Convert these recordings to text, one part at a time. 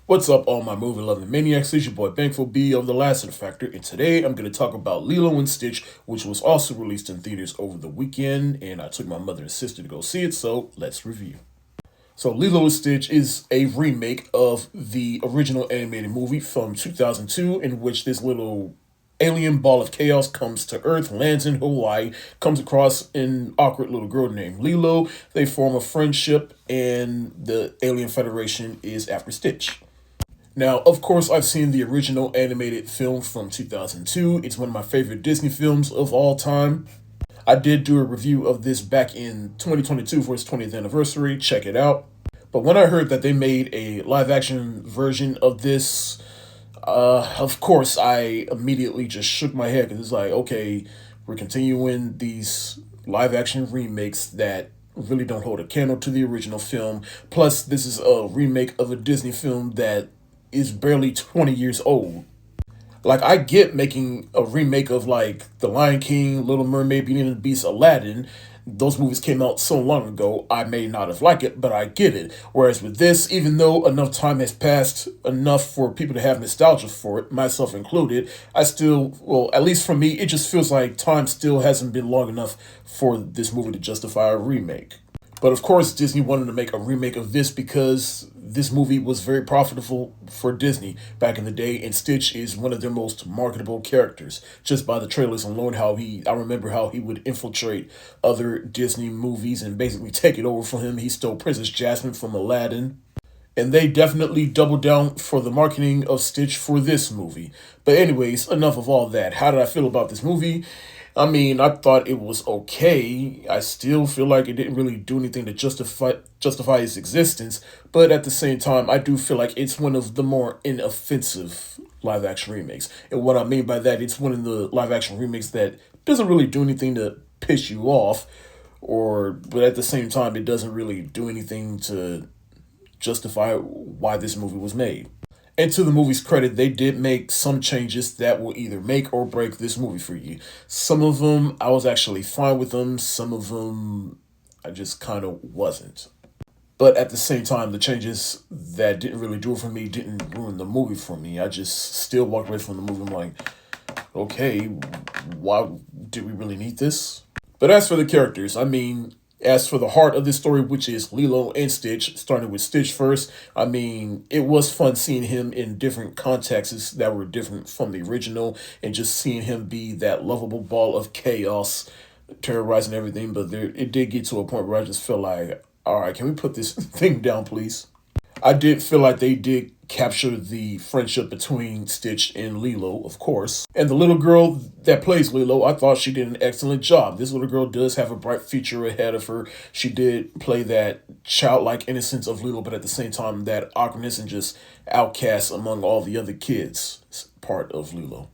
What's up, all my movie loving maniacs? It's your boy Bankful B of the Lassiter Factor, and today I'm going to talk about Lilo and Stitch, which was also released in theaters over the weekend, and I took my mother and sister to go see it, so let's review. So, Lilo and Stitch is a remake of the original animated movie from 2002, in which this little alien ball of chaos comes to Earth, lands in Hawaii, comes across an awkward little girl named Lilo. They form a friendship, and the Alien Federation is after Stitch. Now, of course, I've seen the original animated film from 2002. It's one of my favorite Disney films of all time. I did do a review of this back in 2022 for its 20th anniversary. Check it out. But when I heard that they made a live action version of this, of course, I immediately just shook my head because it's like, okay, we're continuing these live action remakes that really don't hold a candle to the original film. Plus, this is a remake of a Disney film that is barely 20 years old. Like, I get making a remake of, like, The Lion King, Little Mermaid, Beauty and the Beast, Aladdin. Those movies came out so long ago, I may not have liked it, but I get it. Whereas with this, even though enough time has passed, enough for people to have nostalgia for it, myself included, I still, well, at least for me, it just feels like time still hasn't been long enough for this movie to justify a remake. But of course, Disney wanted to make a remake of this because this movie was very profitable for Disney back in the day, and Stitch is one of their most marketable characters. Just by the trailers alone, I remember how he would infiltrate other Disney movies and basically take it over for him. He stole Princess Jasmine from Aladdin. And they definitely doubled down for the marketing of Stitch for this movie. But anyways, enough of all that. How did I feel about this movie? I mean, I thought it was okay. I still feel like it didn't really do anything to justify its existence, but at the same time, I do feel like it's one of the more inoffensive live action remakes. And what I mean by that, it's one of the live action remakes that doesn't really do anything to piss you off, but at the same time, it doesn't really do anything to justify why this movie was made. And to the movie's credit, they did make some changes that will either make or break this movie for you. Some of them, I was actually fine with them. Some of them, I just kind of wasn't. But at the same time, the changes that didn't really do it for me didn't ruin the movie for me. I just still walked away from the movie. I'm like, okay, why did we really need this? But as for the characters, I mean, as for the heart of this story, which is Lilo and Stitch, starting with Stitch first, I mean, it was fun seeing him in different contexts that were different from the original, and just seeing him be that lovable ball of chaos, terrorizing everything. But it did get to a point where I just felt like, all right, can we put this thing down, please? I did feel like they did capture the friendship between Stitch and Lilo, of course. And the little girl that plays Lilo, I thought she did an excellent job. This little girl does have a bright future ahead of her. She did play that childlike innocence of Lilo, but at the same time, that awkwardness and just outcast among all the other kids part of Lilo.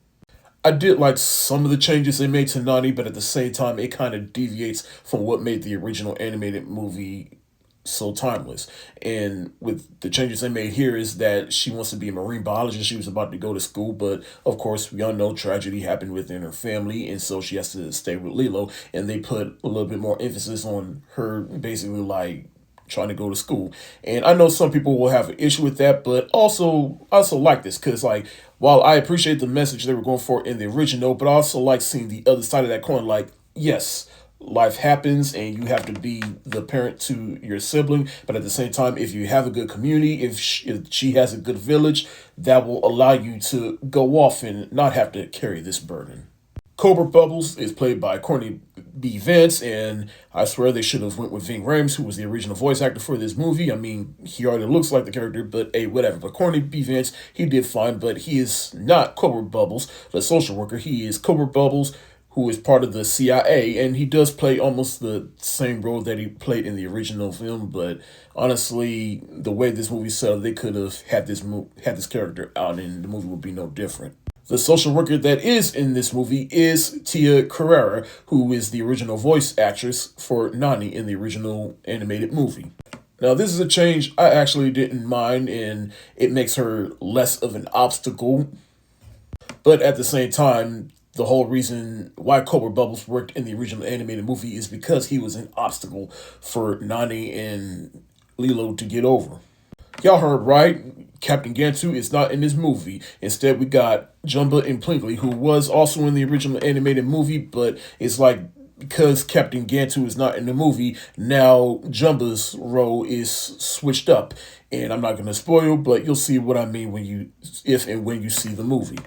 I did like some of the changes they made to Nani, but at the same time, it kind of deviates from what made the original animated movie so timeless. And with the changes they made here is that she wants to be a marine biologist. She was about to go to school, but of course we all know tragedy happened within her family, and so she has to stay with Lilo. And they put a little bit more emphasis on her basically like trying to go to school. And I know some people will have an issue with that, but I also like this because, like, while I appreciate the message they were going for in the original, but I also like seeing the other side of that coin. Like, yes, life happens and you have to be the parent to your sibling, but at the same time, if you have a good community, if she has a good village, that will allow you to go off and not have to carry this burden. Cobra Bubbles is played by Courtney B. Vance, and I swear they should have went with Ving Rhames, who was the original voice actor for this movie. I mean, he already looks like the character, but hey, whatever. But Courtney B. Vance, he did fine, but he is not Cobra Bubbles, the social worker. He is Cobra Bubbles, who is part of the CIA, and he does play almost the same role that he played in the original film. But honestly, the way this movie set up, they could have had this character out, and the movie would be no different. The social worker that is in this movie is Tia Carrera, who is the original voice actress for Nani in the original animated movie. Now, this is a change I actually didn't mind, and it makes her less of an obstacle. But at the same time, the whole reason why Cobra Bubbles worked in the original animated movie is because he was an obstacle for Nani and Lilo to get over. Y'all heard right. Captain Gantu is not in this movie. Instead, we got Jumba and Plinkly, who was also in the original animated movie, but it's like because Captain Gantu is not in the movie, now Jumba's role is switched up. And I'm not gonna spoil, but you'll see what I mean when you if and when you see the movie.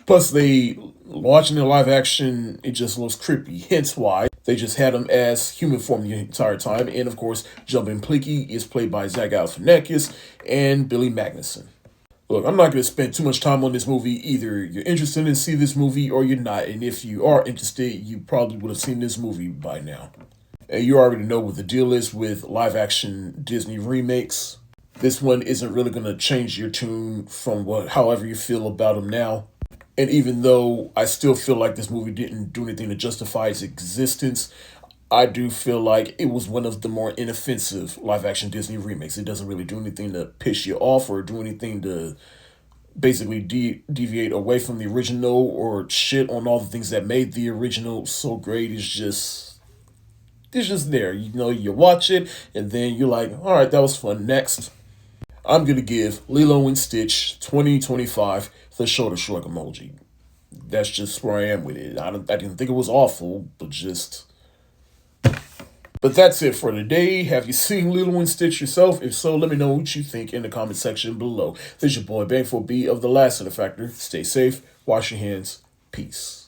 Plus, they watching the live action, it just looks creepy. Hence why they just had him as human form the entire time. And of course, Jumpin' Plicky is played by Zach Galifianakis and Billy Magnuson. Look, I'm not going to spend too much time on this movie. Either you're interested in see this movie or you're not. And if you are interested, you probably would have seen this movie by now. And you already know what the deal is with live action Disney remakes. This one isn't really going to change your tune from however you feel about them now. And even though I still feel like this movie didn't do anything to justify its existence, I do feel like it was one of the more inoffensive live action Disney remakes. It doesn't really do anything to piss you off or do anything to basically deviate away from the original or shit on all the things that made the original so great. It's just there. You know, you watch it and then you're like, all right, that was fun. Next. I'm going to give Lilo and Stitch 2025 the shoulder shrug emoji. That's just where I am with it. I didn't think it was awful, but just... But that's it for today. Have you seen Lilo and Stitch yourself? If so, let me know what you think in the comment section below. This is your boy Bang for B of the Lassiter Factor. Stay safe, wash your hands, peace.